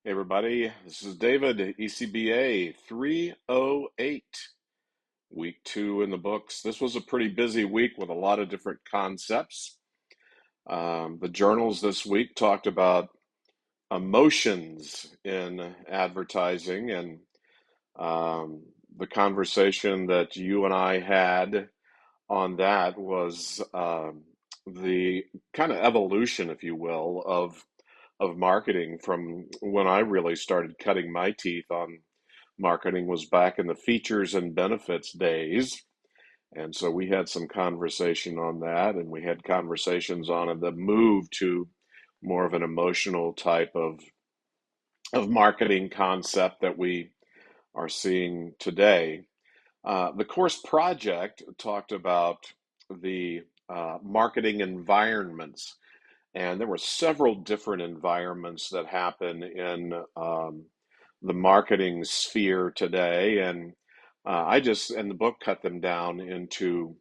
Hey everybody, this is David, ECBA 308, week two in the books. This was a pretty busy week with a lot of different concepts. The journals this week talked about emotions in advertising, and the conversation that you and I had on that was the kind of evolution, if you will, of marketing from when I really started cutting my teeth on marketing was back in the features and benefits days. And so we had some conversation on that, and we had conversations on the move to more of an emotional type of marketing concept that we are seeing today. The course project talked about the marketing environments, and there were several different environments that happen in the marketing sphere today. And I just, in the book, cut them down into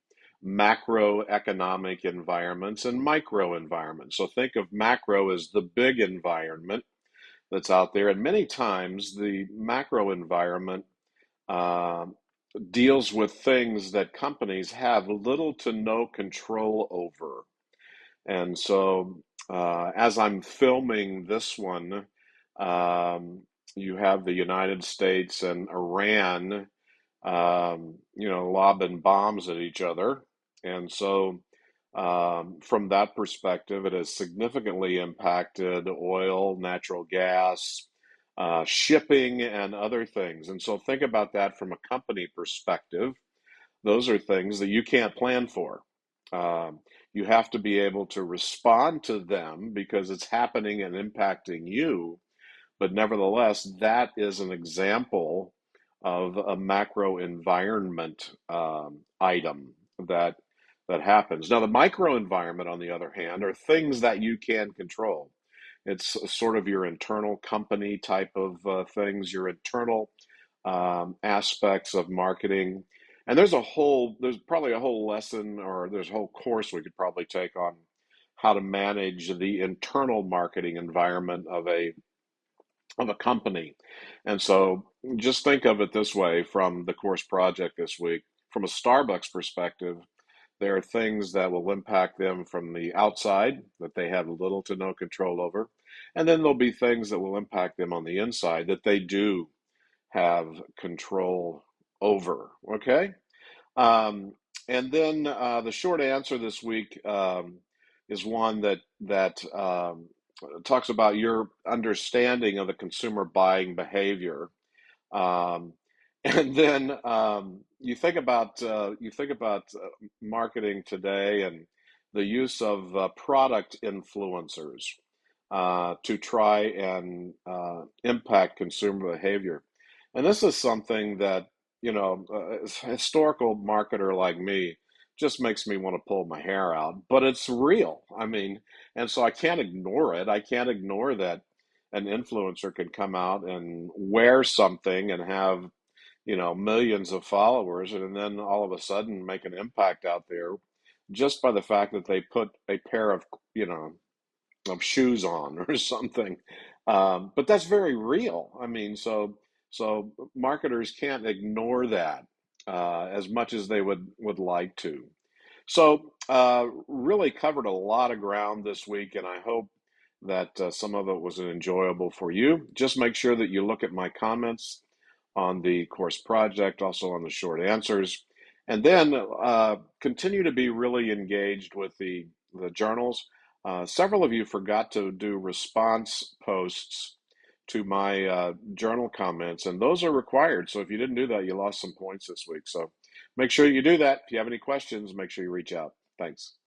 macroeconomic environments and micro environments. So think of macro as the big environment that's out there. And many times the macro environment uh, deals with things that companies have little to no control over. And so, as I'm filming this one, you have the United States and Iran, lobbing bombs at each other. And so, from that perspective, it has significantly impacted oil, natural gas, shipping, and other things. And so, think about that from a company perspective. Those are things that you can't plan for. Um, you have to be able to respond to them because it's happening and impacting you. But nevertheless, that is an example of a macro environment item that happens. Now, the micro environment, on the other hand, are things that you can control. It's sort of your internal company type of things, your internal aspects of marketing. And there's probably a whole lesson, or there's a whole course we could probably take on how to manage the internal marketing environment of a company. And so just think of it this way from the course project this week. From a Starbucks perspective, there are things that will impact them from the outside that they have little to no control over. And then there'll be things that will impact them on the inside that they do have control over. Okay? Um, and then the short answer this week is one that talks about your understanding of the consumer buying behavior. Um, and then you think about marketing today and the use of product influencers to try and impact consumer behavior. And this is something that, a historical marketer like me just makes me want to pull my hair out, but it's real. I mean, and so I can't ignore it. I can't ignore that an influencer can come out and wear something and have, millions of followers, and then all of a sudden make an impact out there just by the fact that they put a pair of shoes on or something. But that's very real. I mean, so marketers can't ignore that as much as they would like to. So really covered a lot of ground this week, and I hope that some of it was enjoyable for you. Just make sure that you look at my comments on the course project, also on the short answers, and then continue to be really engaged with the journals. Several of you forgot to do response posts to my journal comments, and those are required. So if you didn't do that, you lost some points this week. So make sure you do that. If you have any questions, make sure you reach out. Thanks.